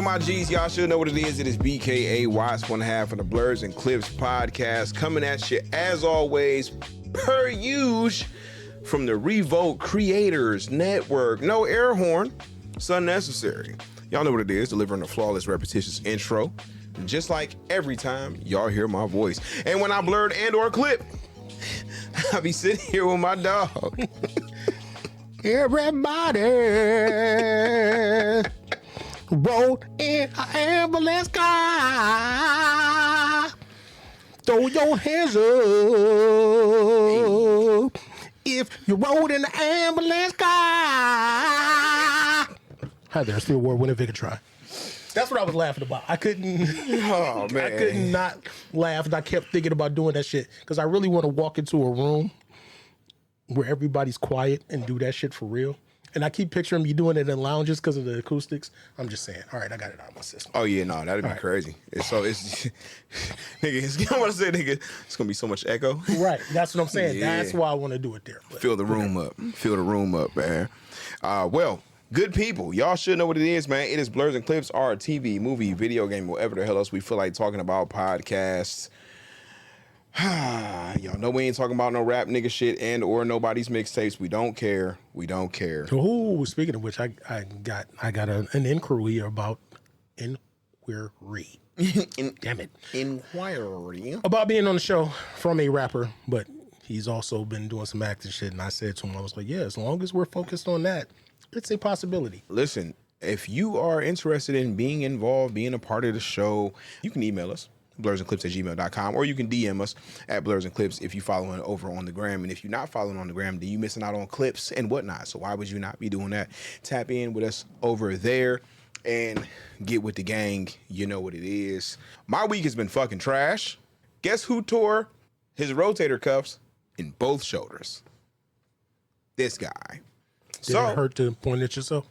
my G's? Y'all should know what it is. It is BKA Watts, one half of the Blurs and Clips podcast, coming at you as always, per usual, from the Revolt Creators Network. No air horn, it's unnecessary. Y'all know what it is, delivering a flawless, repetitious intro, just like every time y'all hear my voice. And when I blurred and or clip, I be sitting here with my dog. Everybody roll in an ambulance car. Throw your hands up if you rode in the ambulance car. Hi there, still award-winning Vicar Try. That's what I was laughing about. I couldn't. Oh man, I could not laugh, and I kept thinking about doing that shit because I really want to walk into a room where everybody's quiet and do that shit for real. And I keep picturing me doing it in lounges because of the acoustics. I'm just saying, all right, I got it out of my system. Oh yeah, no, that'd be crazy. It's nigga, I want to say, nigga, it's gonna be so much echo. Right, that's what I'm saying. Yeah. That's why I want to do it there. But, Fill the room up. Fill the room up, man. Well, good people, y'all should know what it is, man. It is Blurs and Clips, our TV, movie, video game, whatever the hell else we feel like talking about, podcasts. Y'all know we ain't talking about no rap nigga shit and or nobody's mixtapes. We don't care. We don't care. Oh, speaking of which, I got an inquiry about inquiry. Damn it. Inquiry. About being on the show from a rapper, but he's also been doing some acting shit. And I said to him, I was like, yeah, as long as we're focused on that, it's a possibility. Listen, if you are interested in being involved, being a part of the show, you can email us. blursandclips@gmail.com, or you can DM us at Blurs and Clips if you following over on the gram. And if you're not following on the gram, then you missing out on clips and whatnot. So why would you not be doing that? Tap in with us over there and get with the gang. You know what it is. My week has been fucking trash. Guess who tore his rotator cuffs in both shoulders? This guy. Did it hurt to point at yourself?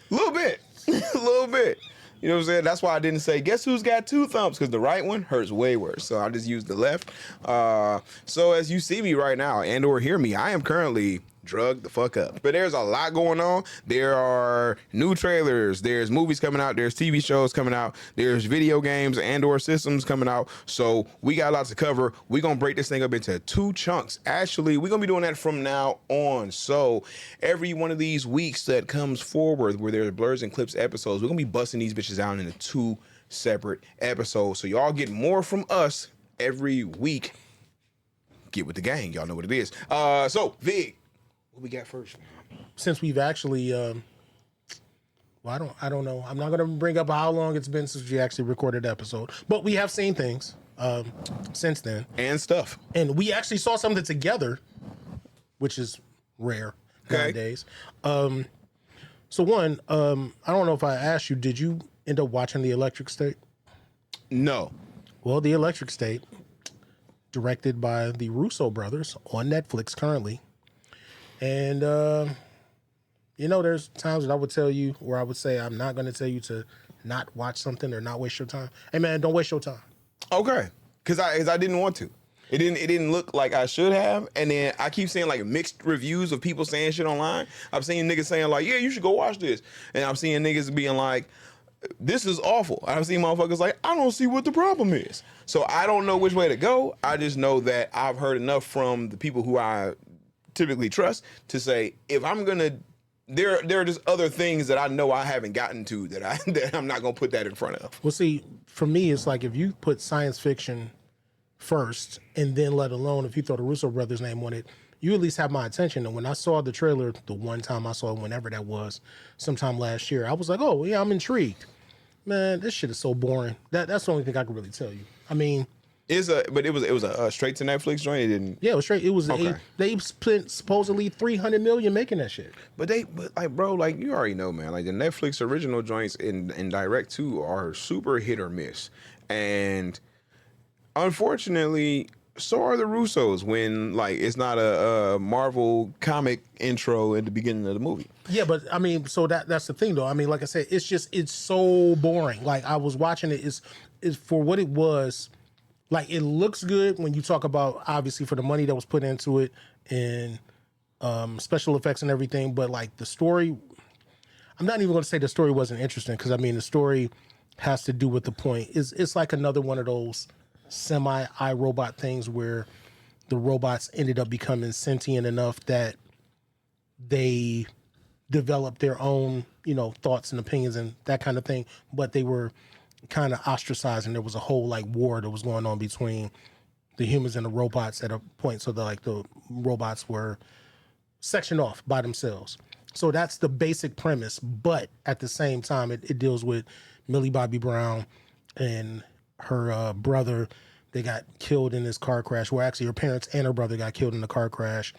A little bit. A little bit. You know what I'm saying? That's why I didn't say, guess who's got two thumbs? Because the right one hurts way worse. So I just used the left. So as you see me right now and or hear me, I am currently drugged the fuck up. But there's a lot going on. There are new trailers. There's movies coming out. There's TV shows coming out. There's video games and or systems coming out. So we got lots to cover. We're going to break this thing up into two chunks. Actually, we're going to be doing that from now on. So every one of these weeks that comes forward where there's Blurs and Clips episodes, we're going to be busting these bitches out into two separate episodes. So y'all get more from us every week. Get with the gang. Y'all know what it is. So, Vig, what we got first? Since we've actually, well, I don't know. I'm not gonna bring up how long it's been since we actually recorded the episode, but we have seen things since then And stuff. and we actually saw something together, which is rare nowadays. So one, I don't know if I asked you, did you end up watching The Electric State? No. Well, The Electric State, directed by the Russo brothers on Netflix currently. And, you know, there's times that I would tell you where I would say, I'm not going to tell you to not watch something or not waste your time. Hey, man, don't waste your time. Okay. Because I didn't want to. It didn't look like I should have. And then I keep seeing like mixed reviews of people saying shit online. I'm seeing niggas saying like, yeah, you should go watch this. And I'm seeing niggas being like, this is awful. I've seen motherfuckers like, I don't see what the problem is. So I don't know which way to go. I just know that I've heard enough from the people who I typically trust to say, if I'm gonna, there are just other things that I know I haven't gotten to that I'm not gonna put that in front of. Well, see, for me, it's like if you put science fiction first and then let alone if you throw the Russo brothers name on it, you at least have my attention. And when I saw the trailer, the one time I saw it, whenever that was, sometime last year, I was like, oh yeah, I'm intrigued. Man, this shit is so boring. That's the only thing I can really tell you. I mean, It was a straight to Netflix joint. It didn't. yeah, it was straight. It was Okay. they spent supposedly $300 million making that shit. But like, bro, like you already know, man. Like the Netflix original joints in Direct 2 are super hit or miss, and unfortunately, so are the Russos when like it's not a Marvel comic intro at the beginning of the movie. Yeah, but I mean, so that's the thing though. I mean, like I said, it's so boring. Like I was watching it, is for what it was. Like it looks good when you talk about obviously for the money that was put into it and special effects and everything, but like the story, I'm not even going to say the story wasn't interesting because I mean the story has to do with the point. It's like another one of those semi iRobot things where the robots ended up becoming sentient enough that they developed their own, thoughts and opinions and that kind of thing, but they were kind of ostracized, and there was a whole like war that was going on between the humans and the robots at a point. So the robots were sectioned off by themselves. So that's the basic premise, but at the same time, it deals with Millie Bobby Brown and her brother. They got killed in this car crash. Well, actually, her parents and her brother got killed in the car crash,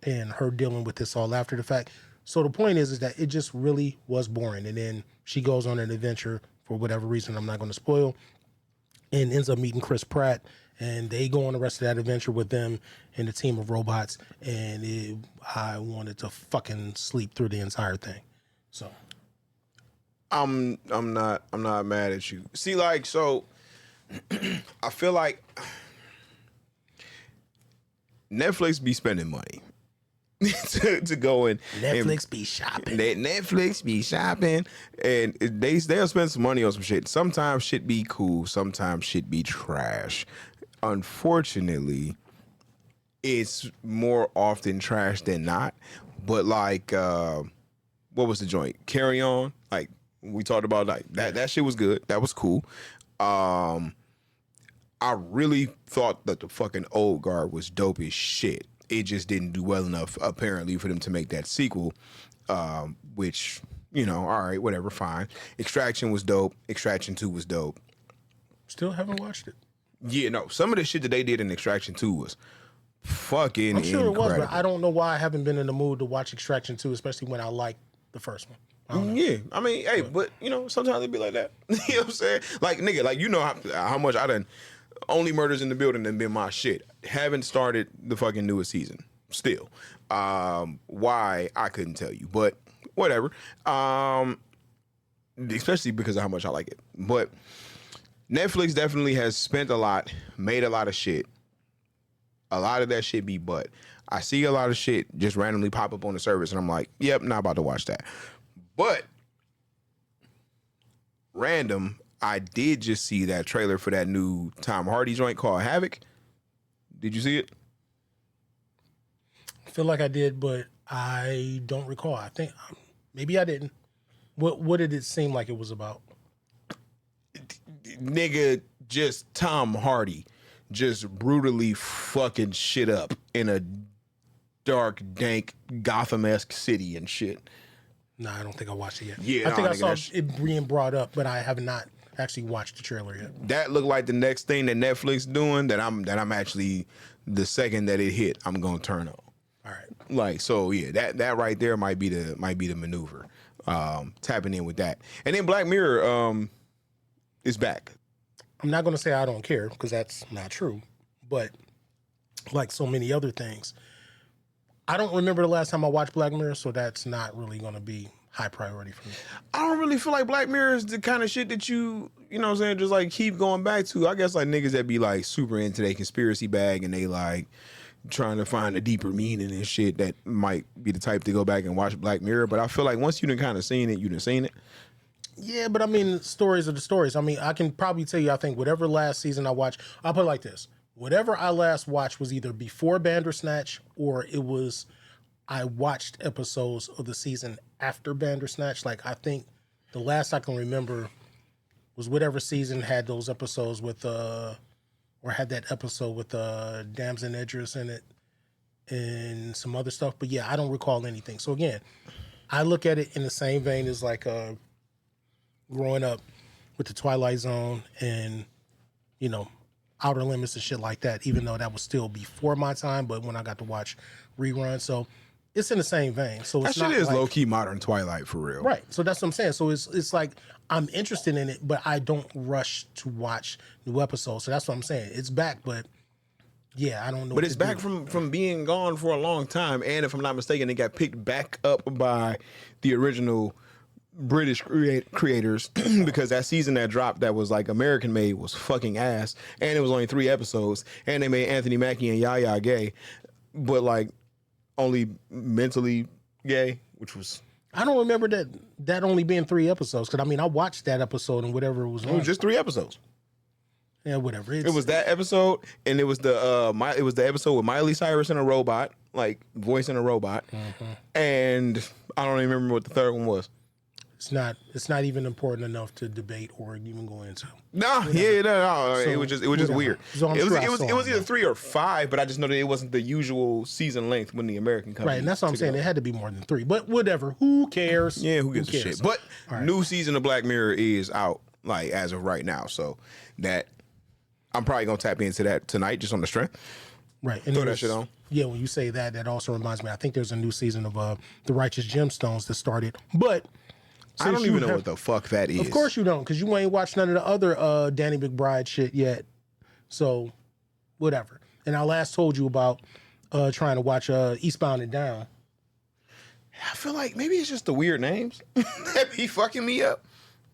and her dealing with this all after the fact. So the point is that it just really was boring. And then she goes on an adventure for whatever reason I'm not going to spoil, and ends up meeting Chris Pratt, and they go on the rest of that adventure with them and the team of robots. And I wanted to fucking sleep through the entire thing. So I'm not mad at you. See, like, so I feel like Netflix be spending money to go in. Netflix be shopping. Netflix be shopping, and they'll spend some money on some shit. Sometimes shit be cool. Sometimes shit be trash. Unfortunately, it's more often trash than not. But like, what was the joint? Carry On. Like we talked about, like that shit was good. That was cool. I really thought that the fucking Old Guard was dope as shit. It just didn't do well enough, apparently, for them to make that sequel, which, all right, whatever, fine. Extraction was dope. Extraction 2 was dope. Still haven't watched it. Yeah, no, some of the shit that they did in Extraction 2 was fucking I'm sure incredible. it was, but I don't know why I haven't been in the mood to watch Extraction 2, especially when I liked the first one. Yeah, I mean, hey, but, sometimes it be like that. You know what I'm saying? Like, nigga, like, how much I done... Only Murders in the Building and been my shit. Haven't started the fucking newest season still. Why, I couldn't tell you, but whatever. Especially because of how much I like it. But Netflix definitely has spent a lot, made a lot of shit. A lot of that shit be butt. I see a lot of shit just randomly pop up on the service and I'm like, yep, not about to watch that. But random, I did just see that trailer for that new Tom Hardy joint called Havoc. Did you see it? I feel like I did, but I don't recall. I think maybe I didn't. What did it seem like it was about? Nigga, just Tom Hardy just brutally fucking shit up in a dark, dank, Gotham-esque city and shit. No, I don't think I watched it yet. Yeah, I think I saw it being brought up, but I have not actually watched the trailer yet. That looked like the next thing that Netflix doing that I'm actually, the second that it hit, I'm gonna turn on. All right. Like, so yeah, that right there might be the maneuver. Tapping in with that. And then Black Mirror is back. I'm not gonna say I don't care, because that's not true. But like so many other things, I don't remember the last time I watched Black Mirror, so that's not really gonna be high priority for me. I don't really feel like Black Mirror is the kind of shit that you know what I'm saying, just like keep going back to. I guess like niggas that be like super into their conspiracy bag and they like trying to find a deeper meaning and shit that might be the type to go back and watch Black Mirror. But I feel like once you done kind of seen it, you done seen it. Yeah, but I mean, stories are the stories. I mean, I can probably tell you, I think whatever last season I watched, I'll put it like this. Whatever I last watched was either before Bandersnatch or it was, I watched episodes of the season after Bandersnatch. Like, I think the last I can remember was whatever season had those episodes with, or had that episode with Damson Idris in it and some other stuff. But yeah, I don't recall anything. So again, I look at it in the same vein as like growing up with the Twilight Zone and, you know, Outer Limits and shit like that, even though that was still before my time, but when I got to watch reruns. So it's in the same vein. So it's that shit not is like, low-key modern Twilight for real. right. So that's what I'm saying. So it's like I'm interested in it, but I don't rush to watch new episodes. So that's what I'm saying. It's back, but yeah, I don't know. But it's back from being gone for a long time. And if I'm not mistaken, it got picked back up by the original British creators because that season that dropped that was like American made was fucking ass. And it was only 3 episodes. And they made Anthony Mackie and Yaya gay, but like only mentally gay, which was I don't remember that only being 3 episodes. Because, I mean, I watched that episode and whatever it was It on. was just 3 episodes. Yeah, whatever. It was that episode, and it was the episode with Miley Cyrus and a robot, like voicing a robot, and I don't even remember what the third one was. It's not even important enough to debate or even go into. No, yeah, no. So, it was just weird. So I'm sure I it was saw either 3 or 5, but I just know that it wasn't the usual season length when the American company. Right, and that's what I'm saying. It had to be more than 3, but whatever. Who cares? Yeah, who gives a shit? But new season of Black Mirror is out, like as of right now, so that I'm probably gonna tap into that tonight, just on the strength. Right, and Throw that shit on. Yeah, when you say that, that also reminds me. I think there's a new season of The Righteous Gemstones that started, but. I don't even know what the fuck that is. Of course you don't, because you ain't watched none of the other Danny McBride shit yet. So, whatever. And I last told you about trying to watch Eastbound and Down. I feel like maybe it's just the weird names that be fucking me up.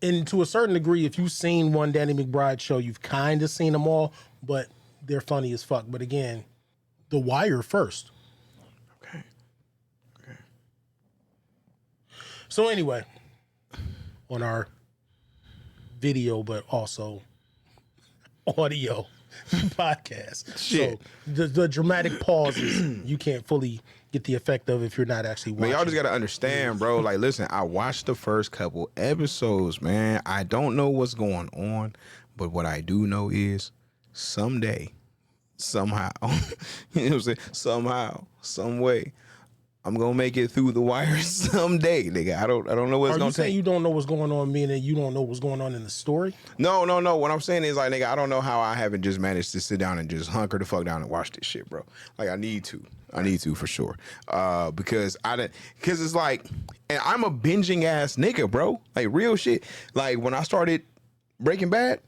And to a certain degree, if you've seen one Danny McBride show, you've kind of seen them all, but they're funny as fuck. But again, The Wire first. Okay. So anyway, on our video, but also audio podcast. Shit. So the dramatic pauses, you can't fully get the effect of if you're not actually watching. Man, y'all just gotta understand, bro. Like, listen, I watched the first couple episodes, man. I don't know what's going on, but what I do know is someday, somehow, you know what I'm saying? Somehow, some way, I'm gonna make it through the wire someday, nigga. I don't know what it's Are gonna you saying take. you don't know what's going on, meaning you don't know what's going on in the story? No. What I'm saying is, like, nigga, I don't know how I haven't just managed to sit down and just hunker the fuck down and watch this shit, bro. Like, I need to for sure. Because it's like, and I'm a binging ass nigga, bro. Like, real shit. Like, when I started Breaking Bad,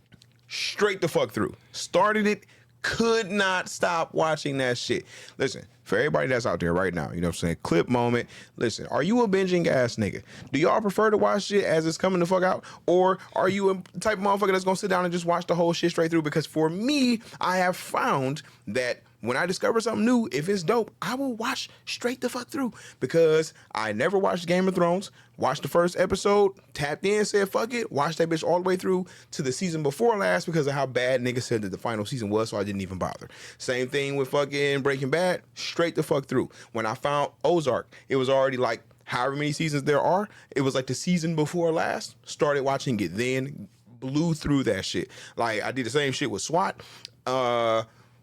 straight the fuck through. Started it, could not stop watching that shit. Listen, for everybody that's out there right now, you know what I'm saying? Clip moment. Listen, are you a binging ass nigga? Do y'all prefer to watch shit as it's coming the fuck out? Or are you a type of motherfucker that's gonna sit down and just watch the whole shit straight through? Because for me, I have found that when I discover something new, if it's dope, I will watch straight the fuck through. Because I never watched Game of Thrones, watched the first episode, tapped in, said fuck it, watched that bitch all the way through to the season before last because of how bad niggas said that the final season was, so I didn't even bother. Same thing with fucking Breaking Bad, straight the fuck through. When I found Ozark, it was already like however many seasons there are, it was like the season before last, started watching it, then blew through that shit. Like, I did the same shit with SWAT.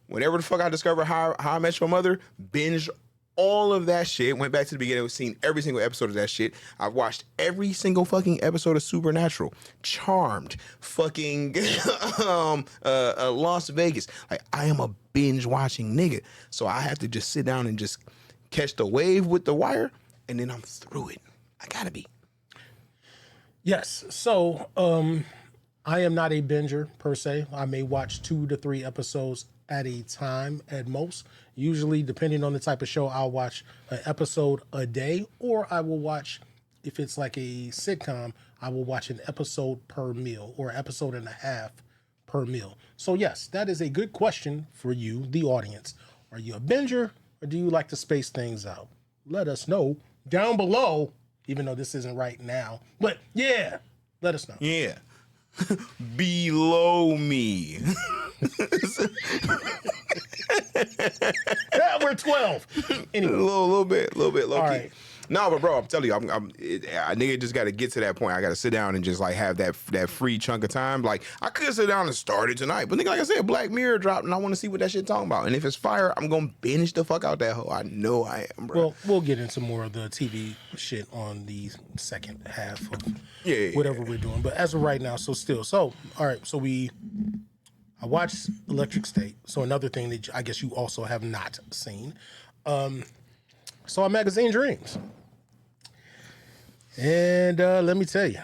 Whenever the fuck I discovered how I Met Your Mother, binged all of that shit. Went back to the beginning, seen every single episode of that shit. I've watched every single fucking episode of Supernatural, Charmed, fucking Las Vegas. Like, I am a binge watching nigga, so I have to just sit down and just catch the wave with The Wire, and then I'm through it. I gotta be. Yes. So I am not a binger per se. I may watch 2 to 3 episodes at a time at most. Usually, depending on the type of show, I'll watch an episode a day, or I will watch, if it's like a sitcom, I will watch an episode per meal or episode and a half per meal. So yes, that is a good question for you, the audience. Are you a binger or do you like to space things out? Let us know down below, even though this isn't right now. But yeah, let us know. Yeah. Below me. Yeah, we're 12. Anyway. A little bit, low key. Right. No, but bro, I'm telling you, I nigga just got to get to that point. I got to sit down and just like have that free chunk of time. Like, I could sit down and start it tonight, but nigga, like I said, Black Mirror dropped, and I want to see what that shit talking about. And if it's fire, I'm gonna binge the fuck out that hoe. I know I am, bro. Well, we'll get into more of the TV shit on the second half of whatever we're doing. But as of right now, all right, so I watched Electric State. So another thing that I guess you also have not seen. Saw Magazine Dreams. And let me tell you,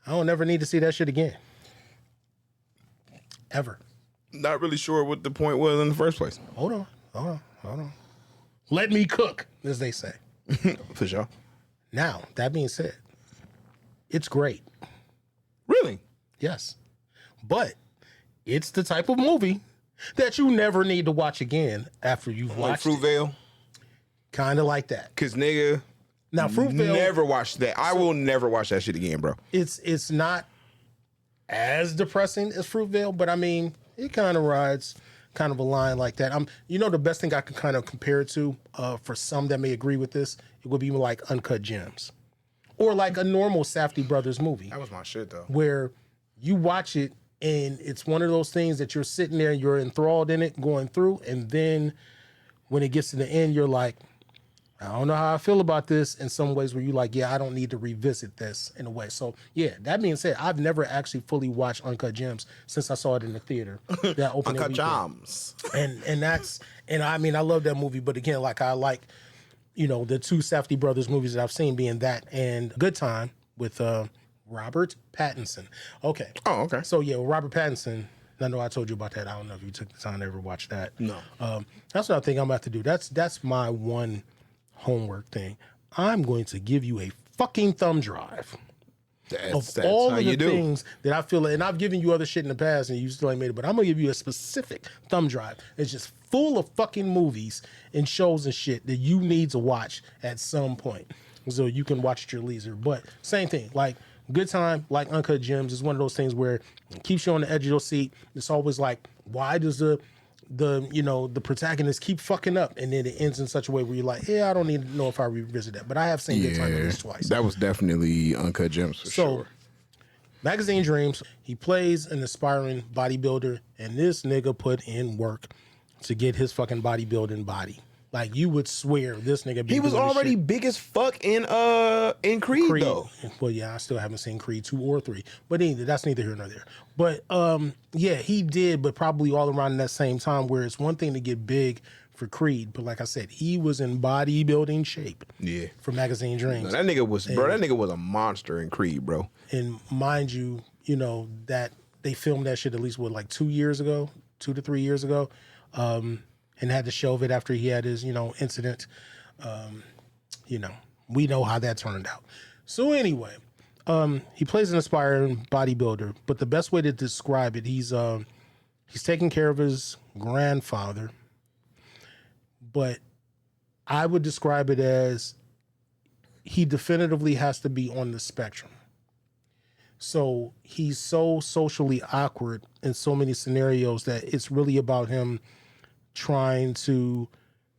I don't ever need to see that shit again. Ever. Not really sure what the point was in the first place. Hold on. Let me cook, as they say. For sure. Now, that being said, it's great. Really? Yes. But it's the type of movie that you never need to watch again after you've Like watched it. Fruitvale? Kind of like that. Cause nigga, Now, Fruitvale, Never watched that. I will never watch that shit again, bro. it's not as depressing as Fruitvale, but I mean, it kind of rides kind of a line like that. The best thing I can kind of compare it to, for some that may agree with this, it would be like Uncut Gems, or like a normal Safdie Brothers movie. That was my shit though. Where you watch it and it's one of those things that you're sitting there, you're enthralled in it, going through, and then when it gets to the end, you're like, I don't know how I feel about this, in some ways where you're like, yeah, I don't need to revisit this in a way. So, yeah, that being said, I've never actually fully watched Uncut Gems since I saw it in the theater. That opening Uncut weekend. Gems. And I mean, I love that movie, but again, like I like, the two Safdie Brothers movies that I've seen being that and Good Time with Robert Pattinson. Okay. Oh, okay. So, yeah, with Robert Pattinson, I know I told you about that. I don't know if you took the time to ever watch that. No. That's what I think I'm about to do. That's my one homework thing. I'm going to give you a fucking thumb drive That's all how of you the do. things that I feel, and I've given you other shit in the past and you still ain't made it, but I'm gonna give you a specific thumb drive. It's just full of fucking movies and shows and shit that you need to watch at some point so you can watch at your leisure. But same thing, like Good Time, like Uncut Gems, is one of those things where it keeps you on the edge of your seat. It's always like, why does the protagonist keep fucking up, and then it ends in such a way where you're like, yeah, I don't need to know if I revisit that, but I have seen Good Time at least twice. That was definitely Uncut Gems for sure. Magazine Dreams, he plays an aspiring bodybuilder, and this nigga put in work to get his fucking bodybuilding body. Like, you would swear this nigga been He was doing this already shit. big as fuck in Creed though. Well, yeah, I still haven't seen Creed 2 or 3. But that's neither here nor there. But yeah, he did, but probably all around that same time, where it's one thing to get big for Creed, but like I said, he was in bodybuilding shape. Yeah. For Magazine Dreams. No, that nigga was a monster in Creed, bro. And mind you, that they filmed that shit at least, like 2 to 3 years ago, and had to shelve it after he had his, incident. We know how that turned out. So anyway, he plays an aspiring bodybuilder, but the best way to describe it, he's taking care of his grandfather, but I would describe it as he definitively has to be on the spectrum. So he's so socially awkward in so many scenarios that it's really about him trying to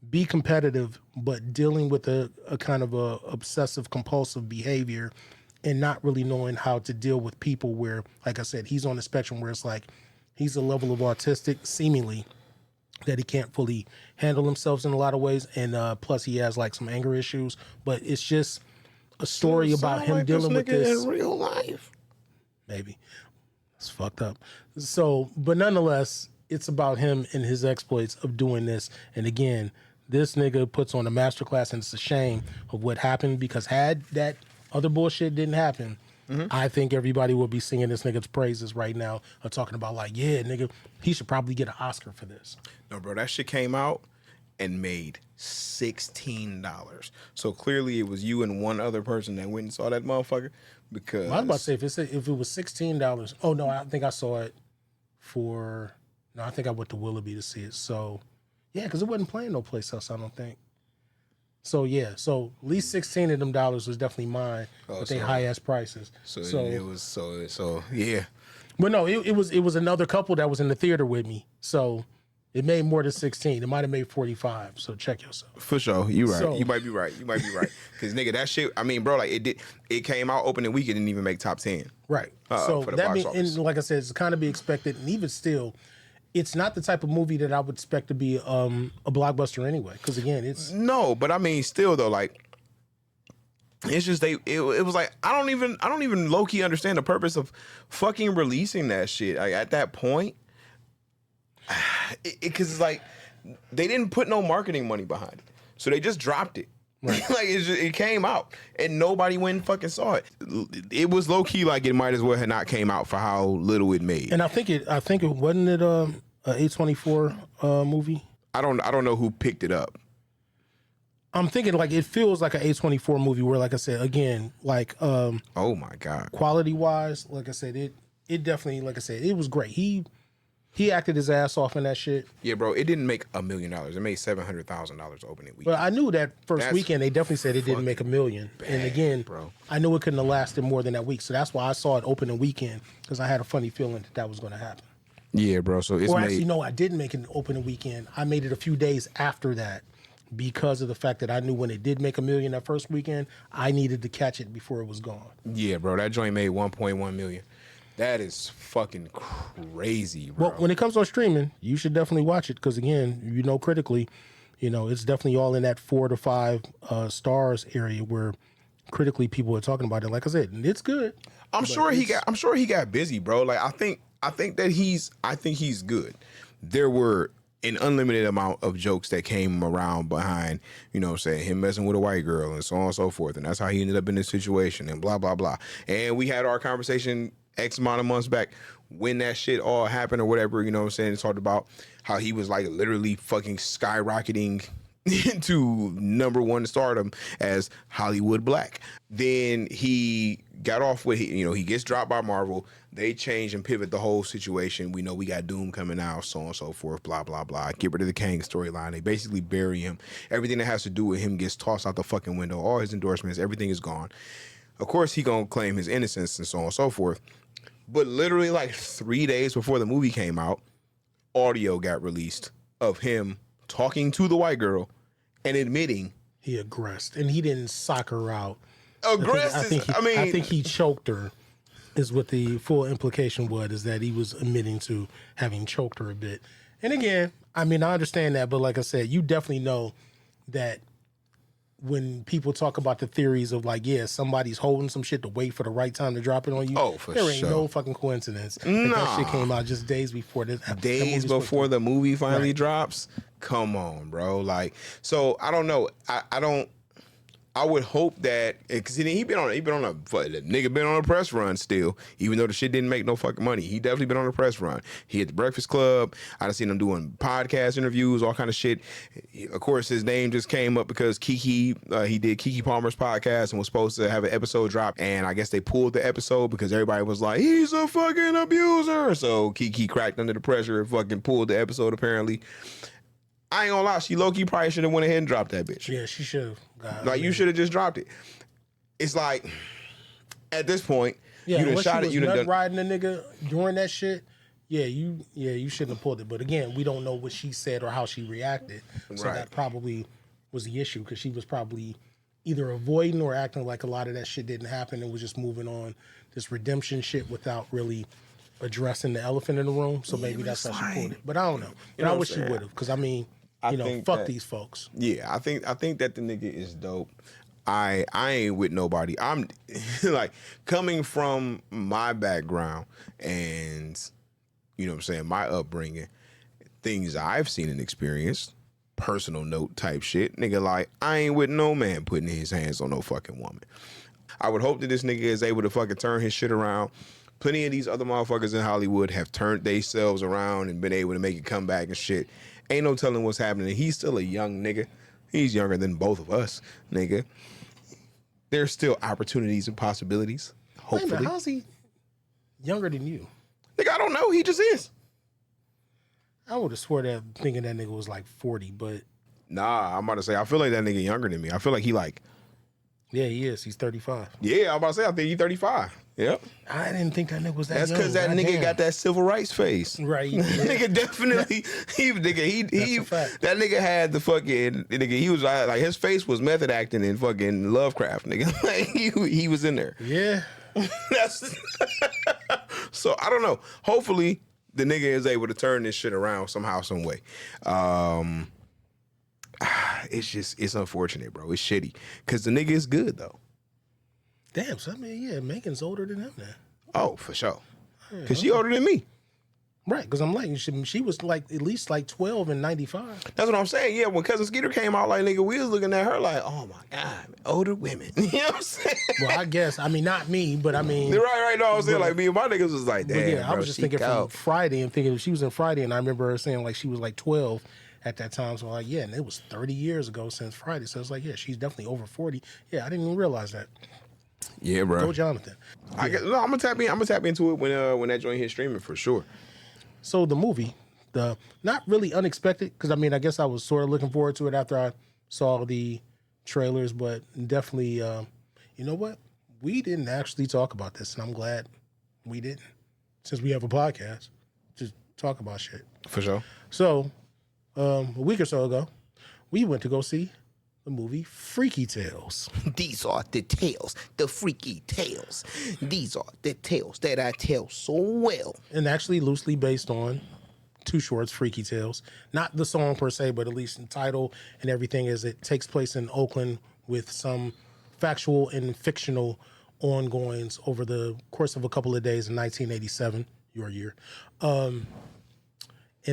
be competitive, but dealing with a kind of a obsessive compulsive behavior and not really knowing how to deal with people where, like I said, he's on the spectrum where it's like he's a level of autistic, seemingly, that he can't fully handle himself in a lot of ways. And plus he has like some anger issues, but it's just a story about him dealing with this in real life. Maybe. It's fucked up. So, but nonetheless, it's about him and his exploits of doing this. And again, this nigga puts on a masterclass, and it's a shame of what happened, because had that other bullshit didn't happen, I think everybody would be singing this nigga's praises right now, or talking about like, yeah, nigga, he should probably get an Oscar for this. No, bro, that shit came out and made $16. So clearly it was you and one other person that went and saw that motherfucker. Because I was about to say, if it was $16, oh no, I think I saw it for... No, I think I went to Willoughby to see it. So, yeah, because it wasn't playing no place else, I don't think. So, yeah. So, at least 16 of them dollars was definitely mine with their high-ass prices. So, yeah. But no, it was another couple that was in the theater with me. So, it made more than 16. It might have made 45. So, check yourself. For sure. You right. So- You might be right. Because, nigga, that shit, I mean, bro, like, it came out opening week, it didn't even make top 10. Right. So, for the that box means, office. and like I said, it's kind of be expected. And even still, it's not the type of movie that I would expect to be a blockbuster anyway. Because again, it's No, but I mean, still though, like, it's just it was like I don't even low key understand the purpose of fucking releasing that shit. Like, at that point, because it's like they didn't put no marketing money behind it, so they just dropped it. Right. Like it came out and nobody went and fucking saw it. It was low key like it might as well have not came out for how little it made. And I think it wasn't it a A24 movie. I don't know who picked it up. I'm thinking like it feels like an A24 movie where, like I said, again, like Oh my god. quality wise, like I said, it definitely, like I said, it was great. He He acted his ass off in that shit. Yeah, bro, it didn't make $1 million. It made $700,000 opening weekend. But I knew that first That's weekend they definitely said it didn't make $1 million. And again, bro. I knew it couldn't have lasted more than that week. So that's why I saw it opening weekend, because I had a funny feeling that was going to happen. Yeah, bro. So it's Actually, no, I didn't make an opening weekend. I made it a few days after that because of the fact that I knew when it did make $1 million that first weekend, I needed to catch it before it was gone. Yeah, bro. That joint made 1.1 million. That is fucking crazy, bro. Well, when it comes on streaming, you should definitely watch it because, again, critically, it's definitely all in that 4 to 5 stars area where critically people are talking about it. Like I said, and it's good. I'm sure he got busy, bro. Like I think he's good. There were an unlimited amount of jokes that came around behind, saying him messing with a white girl and so on and so forth. And that's how he ended up in this situation and blah, blah, blah. And we had our conversation X amount of months back when that shit all happened or whatever, It talked about how he was like literally fucking skyrocketing into #1 stardom as Hollywood Black. Then he got off with, he gets dropped by Marvel. They change and pivot the whole situation. We know we got Doom coming out, so on and so forth, blah, blah, blah. Get rid of the Kang storyline. They basically bury him. Everything that has to do with him gets tossed out the fucking window. All his endorsements, everything is gone. Of course, he gonna claim his innocence and so on and so forth. But literally like 3 days before the movie came out, audio got released of him talking to the white girl and admitting he aggressed, and he didn't sock her out. I think he choked her. Is what the full implication was, is that he was admitting to having choked her a bit. And again, I understand that, but like I said, you definitely know that when people talk about the theories of like, yeah, somebody's holding some shit to wait for the right time to drop it on you. Oh, for there sure. ain't no fucking coincidence that shit came out just days before this. Days before the movie finally drops. Come on, bro. Like, so I don't know. I would hope that, because the nigga been on a press run still, even though the shit didn't make no fucking money. He definitely been on a press run. He at the Breakfast Club. I done seen him doing podcast interviews, all kind of shit. Of course, his name just came up because he did Keke Palmer's podcast and was supposed to have an episode drop, and I guess they pulled the episode because everybody was like, he's a fucking abuser. So Keke cracked under the pressure and fucking pulled the episode apparently. I ain't gonna lie, she low-key probably should have went ahead and dropped that bitch. Yeah, she should have. Like, you should have just dropped it. It's like, at this point, you done shot it, you done riding the nigga during that shit. Yeah, you shouldn't have pulled it. But again, we don't know what she said or how she reacted. So that probably was the issue, because she was probably either avoiding or acting like a lot of that shit didn't happen and was just moving on this redemption shit without really addressing the elephant in the room. So maybe that's how she pulled it. But I don't know. But I wish she would have, because fuck these folks. Yeah, I think that the nigga is dope. I ain't with nobody. I'm like, coming from my background and my upbringing, things I've seen and experienced, personal note type shit, nigga, like, I ain't with no man putting his hands on no fucking woman. I would hope that this nigga is able to fucking turn his shit around. Plenty of these other motherfuckers in Hollywood have turned themselves around and been able to make a comeback and shit. Ain't no telling what's happening. He's still a young nigga. He's younger than both of us, nigga. There's still opportunities and possibilities, hopefully. Wait a minute, how's he younger than you? Nigga, I don't know. He just is. I would have swore that thinking that nigga was like 40, but... Nah, I'm about to say, I feel like that nigga younger than me. I feel like he like... Yeah, he is. He's 35. Yeah, I'm about to say, I think he's 35. Yep. I didn't think that nigga was that That's young. because that nigga got that civil rights face. Right. Yeah. Nigga definitely, that nigga had the fucking, nigga, he was like, his face was method acting in fucking Lovecraft, nigga. Like, he was in there. Yeah. So, I don't know. Hopefully, the nigga is able to turn this shit around somehow, some way. It's unfortunate, bro. It's shitty. Because the nigga is good, though. Damn, so Megan's older than him now. Oh, for sure. Because she older than me. Right, because I'm like, she was like at least like 12 and 95. That's what I'm saying. Yeah, when Cousin Skeeter came out, like, nigga, we was looking at her like, oh my God, older women. You know what I'm saying? Well, I guess, not me, but I mean. Right, no, I'm saying, like, me and my niggas was like, damn, yeah, I was just thinking from Friday and thinking she was in Friday, and I remember her saying like she was like 12 at that time. So like, yeah, and it was 30 years ago since Friday. So it's like, yeah, she's definitely over 40. Yeah, I didn't even realize that. Yeah, bro. Go Jonathan. I'm gonna tap into it when that joint hits streaming for sure. So the movie, the not really unexpected, because I mean, I guess I was sort of looking forward to it after I saw the trailers, but definitely, you know what? We didn't actually talk about this, and I'm glad we didn't, since we have a podcast, just talk about shit. For sure. So, a week or so ago, we went to go see the movie Freaky Tales. These are the tales, the freaky tales. These are the tales that I tell so well. And actually loosely based on Too Short's Freaky Tales. Not the song per se, but at least the title and everything, as it takes place in Oakland with some factual and fictional ongoings over the course of a couple of days in 1987, your year, in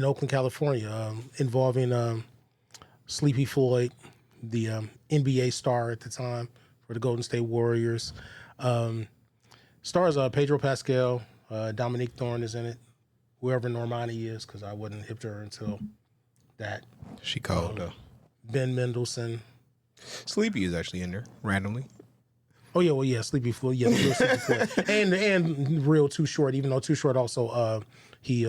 Oakland, California, involving Sleepy Floyd, the NBA star at the time for the Golden State Warriors. Stars Pedro Pascal, Dominique Thorne is in it, whoever Normani is, because I wasn't hip to her until that. She called Ben Mendelsohn. Sleepy is actually in there randomly. Oh yeah, well yeah, Sleepy Floyd, yeah, the real Sleepy Floyd, and real Too Short. Even though Too Short also he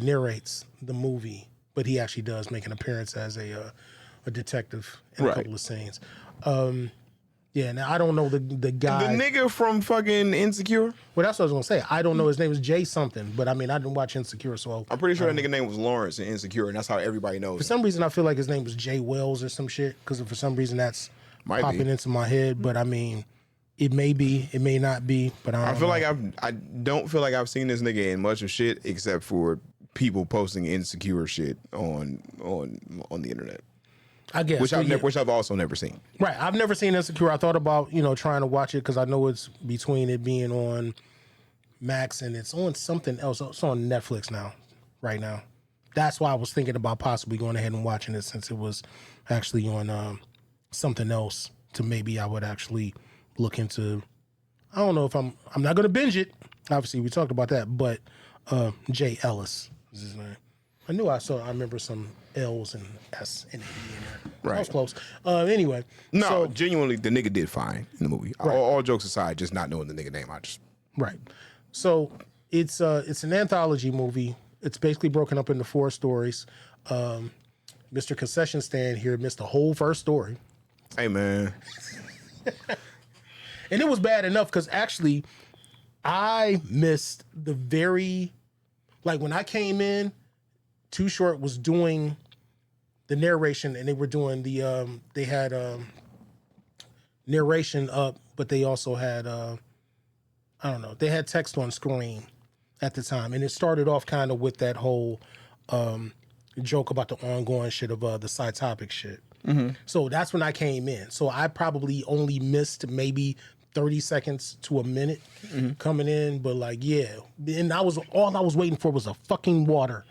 narrates the movie, but he actually does make an appearance as a detective in a couple of scenes. Yeah, now I don't know the guy. The nigga from fucking Insecure? Well, that's what I was gonna say. I don't know. His name is Jay something, but I mean, I didn't watch Insecure, so I'm pretty sure that nigga name was Lawrence in Insecure, and that's how everybody knows for some reason I feel like his name was Jay Wells or some shit, because for some reason that's popping into my head. But I mean, it may be, it may not be, but I don't know. I don't feel like I've seen this nigga in much of shit except for people posting Insecure shit on the internet. I guess. Which I've also never seen. Right. I've never seen Insecure. I thought about, trying to watch it because I know it's between it being on Max and it's on something else. It's on Netflix now, right now. That's why I was thinking about possibly going ahead and watching it, since it was actually on something else, to maybe I would actually look into. I don't know if I'm not going to binge it. Obviously, we talked about that, but Jay Ellis is his name. I remember some L's and S and E in there. Right. I was close. Anyway. No, genuinely, the nigga did fine in the movie. Right. All jokes aside, just not knowing the nigga name. Right. So it's an anthology movie. It's basically broken up into 4 stories. Mr. Concession Stand here missed the whole first story. Hey, man. And it was bad enough because actually I missed the when I came in, Too Short was doing the narration, and they were doing they had narration up, but they also had they had text on screen at the time, and it started off kind of with that whole joke about the ongoing shit of the side topic shit. Mm-hmm. So that's when I came in. So I probably only missed maybe 30 seconds to a minute coming in, but and all I was waiting for was a fucking water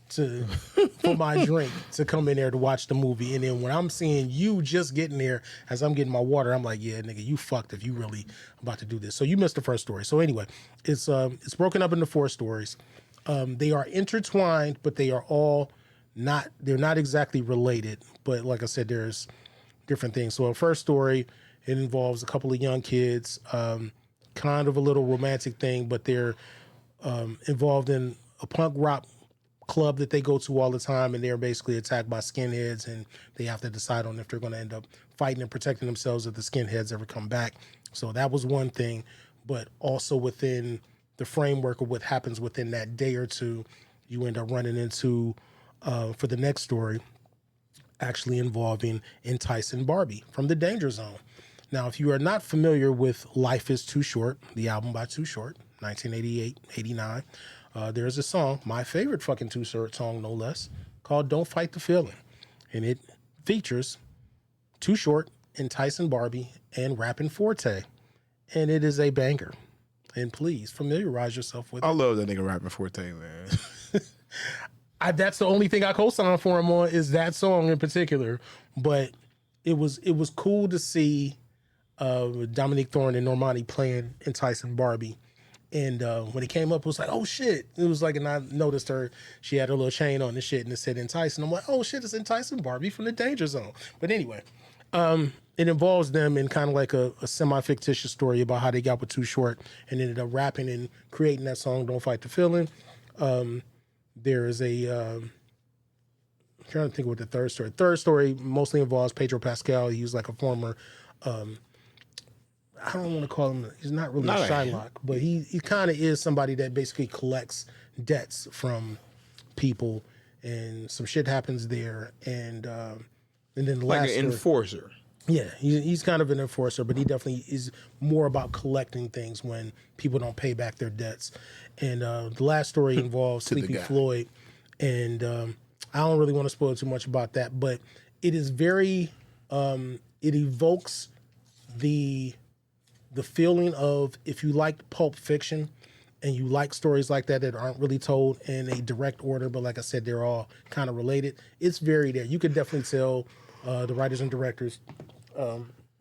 for my drink to come in there to watch the movie. And then when I'm seeing you just getting there as I'm getting my water, I'm like, yeah, nigga, you fucked if you really about to do this. So you missed the first story. So anyway, it's broken up into 4 stories. They are intertwined, but they are all they're not exactly related. But like I said, there's different things. So the first story, it involves a couple of young kids, kind of a little romantic thing, but they're involved in a punk rock club that they go to all the time, and they're basically attacked by skinheads, and they have to decide on if they're going to end up fighting and protecting themselves if the skinheads ever come back. So that was one thing, but also within the framework of what happens within that day or two, you end up running into, for the next story, actually involving Enticing Barbie from the Danger Zone. Now, if you are not familiar with Life is Too Short, the album by Too Short, 1988, 89, there's a song, my favorite fucking Too Short song, no less, called Don't Fight the Feeling. And it features Too Short, Enticing Barbie, and Rappin' Forte. And it is a banger. And please familiarize yourself with it. I love that nigga Rappin' Forte, man. That's the only thing I co-sign for him on, is that song in particular. But it was cool to see Dominique Thorne and Normani playing Enticing Barbie. And when it came up, it was like, oh shit. It was like, and I noticed she had her little chain on and shit, and it said Enticing. I'm like, oh shit, it's Enticing Barbie from the Danger Zone. But anyway, it involves them in kind of like a semi-fictitious story about how they got with Too Short and ended up rapping and creating that song, Don't Fight the Feeling. There is I'm trying to think what the third story. Third story mostly involves Pedro Pascal. He was like a former, I don't want to call him, he's not really Not a a- Shylock, but he kind of is somebody that basically collects debts from people, and some shit happens there. And then the Like last an story, enforcer. yeah, he's kind of an enforcer, but he definitely is more about collecting things when people don't pay back their debts. And the last story involves the Sleepy guy. Floyd, and I don't really want to spoil too much about that, but it is very, it evokes the feeling of, if you like pulp fiction and you like stories like that that aren't really told in a direct order, but like I said, they're all kind of related. It's very there. You could definitely tell the writers and directors,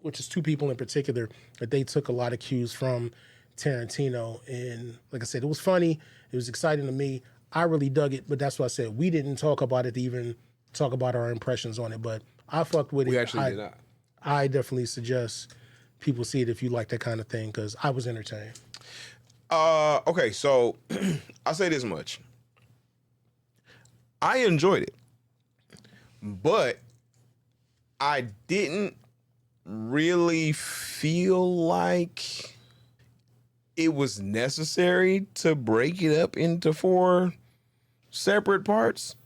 which is two people in particular, that they took a lot of cues from Tarantino. And like I said, it was funny. It was exciting to me. I really dug it, but that's why I said we didn't talk about it to even talk about our impressions on it. But I fucked with it. We actually did not. I definitely suggest people see it if you like that kind of thing, because I was entertained. Okay, so I'll say this much. I enjoyed it, but I didn't really feel like it was necessary to break it up into 4 separate parts,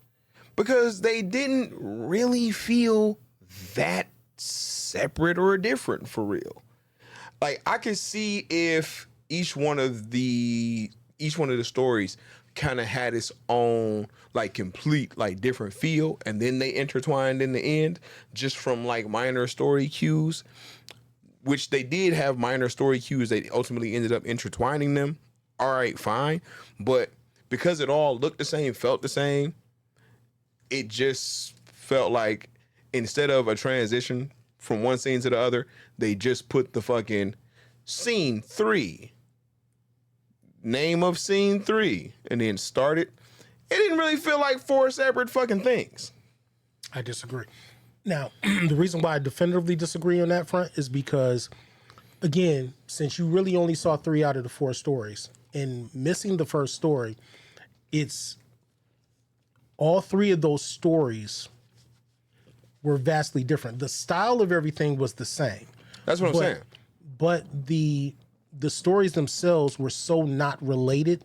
because they didn't really feel that separate or different for real. Like, I could see if each one of the stories kind of had its own like complete like different feel, and then they intertwined in the end just from like minor story cues, which they did have minor story cues that ultimately ended up intertwining them. All right, fine. But because it all looked the same, felt the same, it just felt like instead of a transition from one scene to the other, they just put the fucking scene 3, name of scene 3, and then started. It didn't really feel like 4 separate fucking things. I disagree. Now, the reason why I definitively disagree on that front is because, again, since you really only saw 3 out of the 4 stories, and missing the first story, it's all 3 of those stories were vastly different. The style of everything was the same. That's what I'm saying. But the stories themselves were so not related,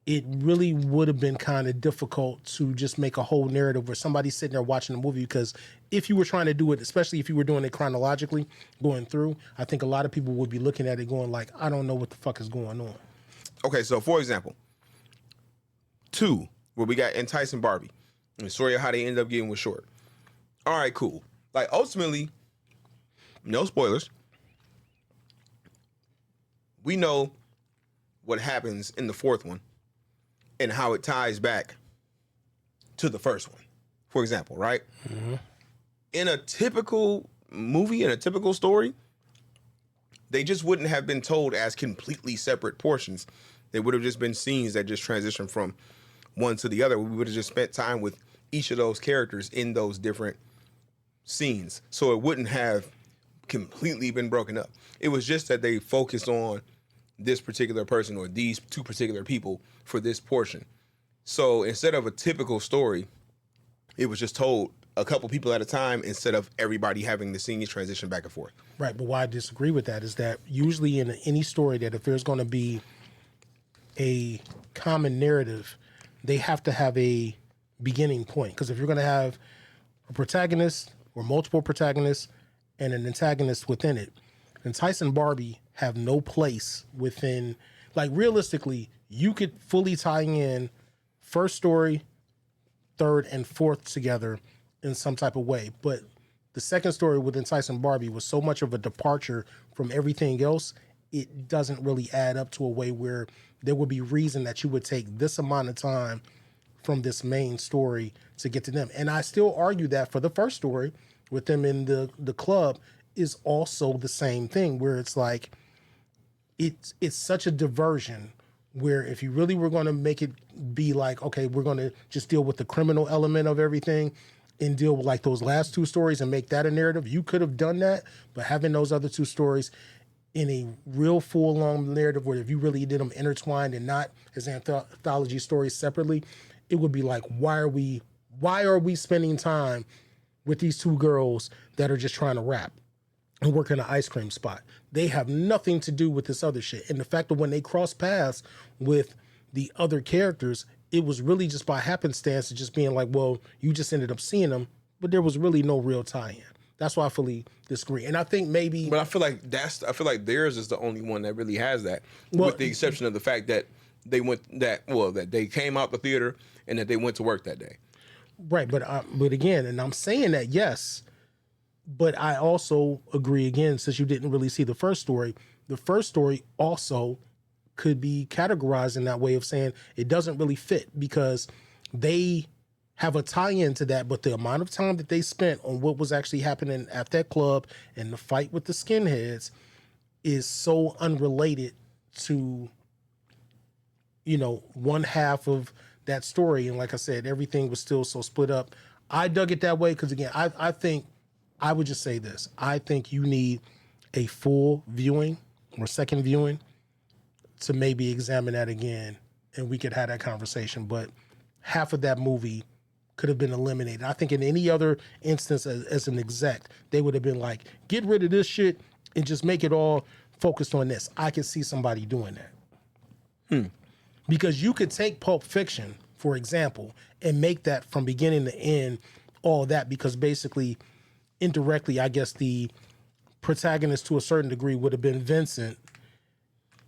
it really would have been kind of difficult to just make a whole narrative where somebody's sitting there watching the movie. Because if you were trying to do it, especially if you were doing it chronologically, going through, I think a lot of people would be looking at it going like, I don't know what the fuck is going on. Okay, so for example, 2, where we got Entice and Barbie, and the story of how they end up getting with Short. All right, cool. Like, ultimately, no spoilers, we know what happens in the 4th one and how it ties back to the first one, for example, right? Mm-hmm. In a typical movie, in a typical story, they just wouldn't have been told as completely separate portions. They would have just been scenes that just transition from one to the other. We would have just spent time with each of those characters in those different scenes. So it wouldn't have completely been broken up. It was just that they focused on this particular person or these 2 particular people for this portion. So instead of a typical story, it was just told a couple people at a time instead of everybody having the scenes transition back and forth. Right, but why I disagree with that is that usually in any story, that if there's going to be a common narrative, they have to have a beginning point. Because if you're going to have a protagonist or multiple protagonists and an antagonist within it, and Tyson Barbie have no place within, like, realistically, you could fully tie in first story, third, and fourth together in some type of way. But the second story with Tyson Barbie was so much of a departure from everything else, it doesn't really add up to a way where there would be reason that you would take this amount of time from this main story to get to them. And I still argue that for the first story with them in the club is also the same thing, where it's like, it's such a diversion where if you really were going to make it be like, okay, we're going to just deal with the criminal element of everything and deal with like those last 2 stories and make that a narrative, you could have done that. But having those other 2 stories, in a real full long narrative where if you really did them intertwined and not as anthology stories separately, it would be like, why are we spending time with these two girls that are just trying to rap and work in an ice cream spot? They have nothing to do with this other shit. And the fact that when they cross paths with the other characters, it was really just by happenstance of just being like, well, you just ended up seeing them, but there was really no real tie-in. That's why I fully disagree. And I think maybe... But I feel like theirs is the only one that really has that, with the exception of the fact that that they came out the theater and that they went to work that day. Right, but again, and I'm saying that, yes, but I also agree, again, since you didn't really see the first story also could be categorized in that way of saying it doesn't really fit because they have a tie-in to that, but the amount of time that they spent on what was actually happening at that club and the fight with the skinheads is so unrelated to, one half of that story. And like I said, everything was still so split up. I dug it that way because, again, I think, I would just say this. I think you need a full viewing or second viewing to maybe examine that again, and we could have that conversation. But half of that movie could have been eliminated. I think in any other instance as an exec, they would have been like, get rid of this shit and just make it all focused on this. I could see somebody doing that. Because you could take Pulp Fiction, for example, and make that from beginning to end all that, because basically, indirectly, I guess the protagonist to a certain degree would have been Vincent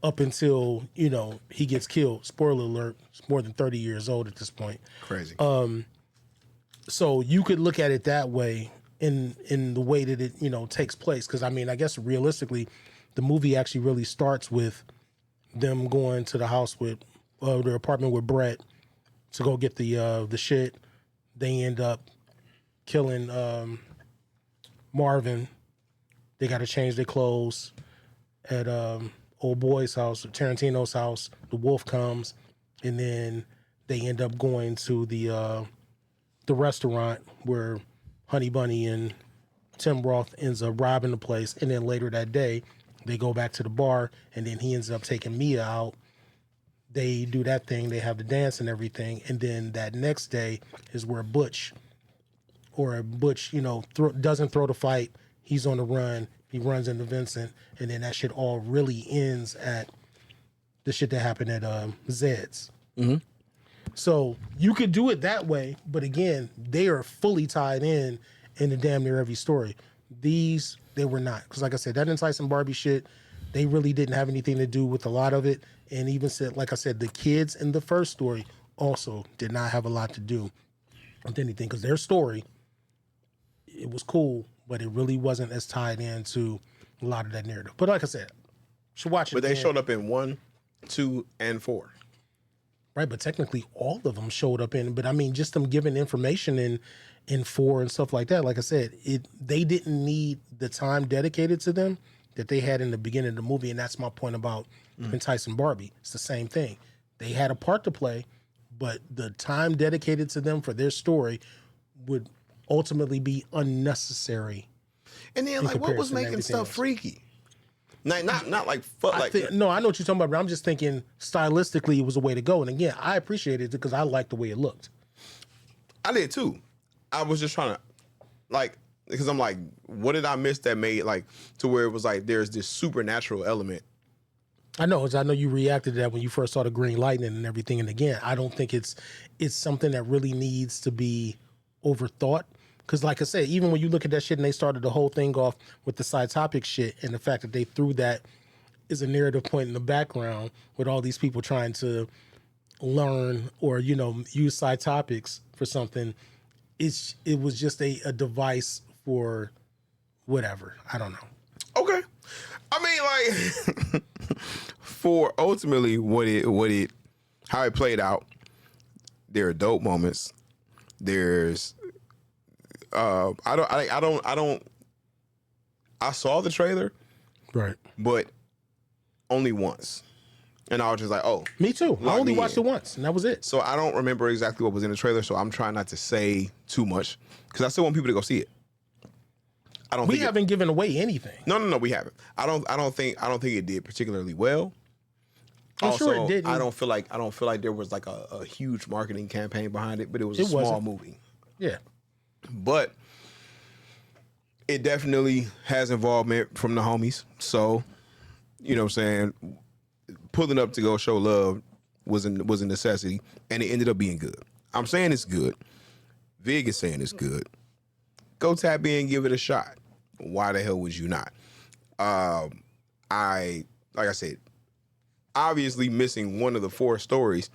up until, he gets killed. Spoiler alert, he's more than 30 years old at this point. Crazy. So you could look at it that way in the way that it, takes place. Because, I guess realistically, the movie actually really starts with them going to the house with, their apartment with Brett to go get the shit. They end up killing Marvin. They got to change their clothes at old boy's house, Tarantino's house. The wolf comes, and then they end up going to the restaurant where Honey Bunny and Tim Roth ends up robbing the place. And then later that day, they go back to the bar, and then he ends up taking Mia out. They do that thing. They have the dance and everything. And then that next day is where Butch, doesn't throw the fight. He's on the run. He runs into Vincent. And then that shit all really ends at the shit that happened at Zed's. Mm-hmm. So you could do it that way. But again, they are fully tied in the damn near every story. These, they were not. Because like I said, that Entice and Barbie shit, they really didn't have anything to do with a lot of it. And even said, like I said, the kids in the first story also did not have a lot to do with anything, because their story, it was cool, but it really wasn't as tied into a lot of that narrative. But like I said, should watch it. But they showed up in 1, 2, and 4. Right, but technically all of them showed up in. But just them giving information in 4 and stuff like that. Like I said, they didn't need the time dedicated to them that they had in the beginning of the movie, and that's my point about Entice and Barbie. It's the same thing. They had a part to play, but the time dedicated to them for their story would ultimately be unnecessary. And then, what was making stuff else freaky? Not like fuck. No, I know what you're talking about, but I'm just thinking stylistically it was a way to go. And again, I appreciated it because I liked the way it looked. I did too. I was just trying to, because I'm like, what did I miss that made to where it was there's this supernatural element? I know you reacted to that when you first saw the green lightning and everything. And again, I don't think it's something that really needs to be overthought. Because like I said, even when you look at that shit and they started the whole thing off with the side topic shit and the fact that they threw that as a narrative point in the background with all these people trying to learn or, use side topics for something, it was just a device for whatever. I don't know. Okay. For ultimately how it played out, there are dope moments. There's I saw the trailer, right, but only once, and I was just like, oh, me too. I only watched it once, and that was it. So I don't remember exactly what was in the trailer, so I'm trying not to say too much because I still want people to go see it. I don't We think haven't given away anything. No, we haven't. I don't think it did particularly well. I'm Also, sure it didn't. I don't feel like there was like a huge marketing campaign behind it, but it was a It small wasn't. movie. Yeah. But it definitely has involvement from the homies. So, you know what I'm saying, pulling up to go show love was a necessity, and it ended up being good. I'm saying it's good. Vig is saying it's good. Go tap in, give it a shot. Why the hell would you not? Like I said, obviously missing one of the 4 stories,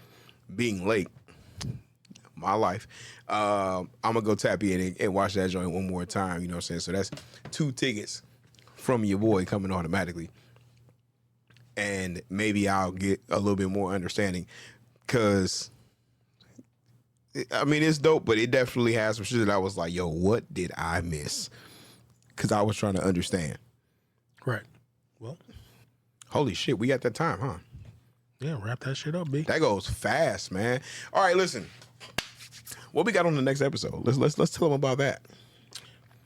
being late. My life. I'm gonna go tap in and watch that joint one more time. You know what I'm saying? So that's 2 tickets from your boy coming automatically, and maybe I'll get a little bit more understanding. Cause I mean, it's dope, but it definitely has some shit that I was like, yo, what did I miss? Cause I was trying to understand. Right. Well, Holy shit, we got that time, huh? yeah, wrap that shit up, B. That goes fast, man. All right, listen. What we got on the next episode? Let's tell them about that.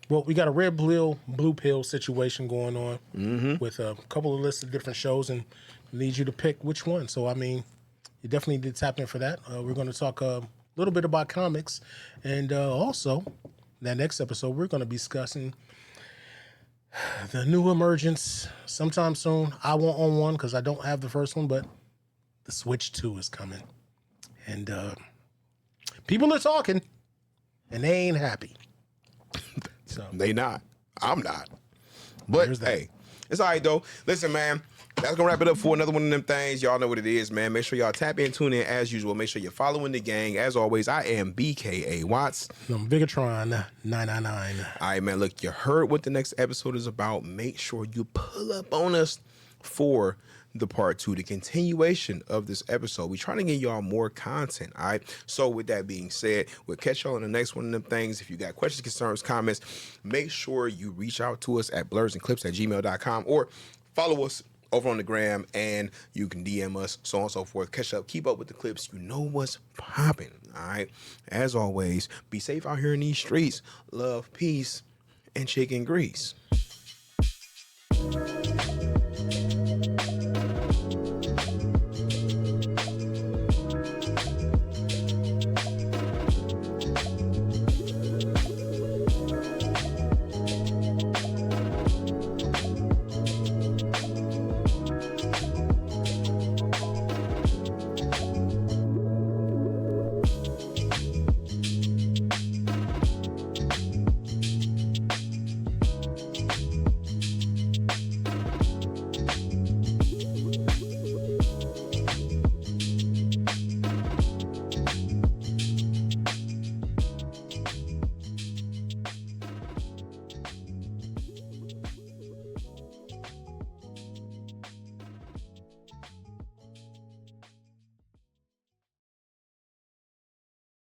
Well, we got a red pill, blue pill situation going on with a couple of lists of different shows, and need you to pick which one. So, I mean, you definitely need to tap in for that. We're going to talk a little bit about comics, and also, that next episode, we're going to be discussing the new emergence sometime soon. I won't own one because I don't have the first one, but the Switch 2 is coming. And people are talking, and they ain't happy. So They not. I'm not. But hey, it's all right though. Listen, man, that's gonna wrap it up for another one of them things. Y'all know what it is, man. Make sure y'all tap in, tune in as usual. Make sure you're following the gang. As always, I am BKA Watts. I'm Vigatron 999. All right, man. Look, you heard what the next episode is about. Make sure you pull up on us for the part 2, the continuation of this episode. We're trying to get y'all more content, all right? So with that being said, we'll catch y'all in the next one of them things. If you got questions, concerns, comments, make sure you reach out to us at blursandsclips@gmail.com or follow us over on the gram, and you can DM us, so on and so forth. Catch up, keep up with the clips. You know what's popping, all right? As always, be safe out here in these streets. Love, peace, and chicken grease.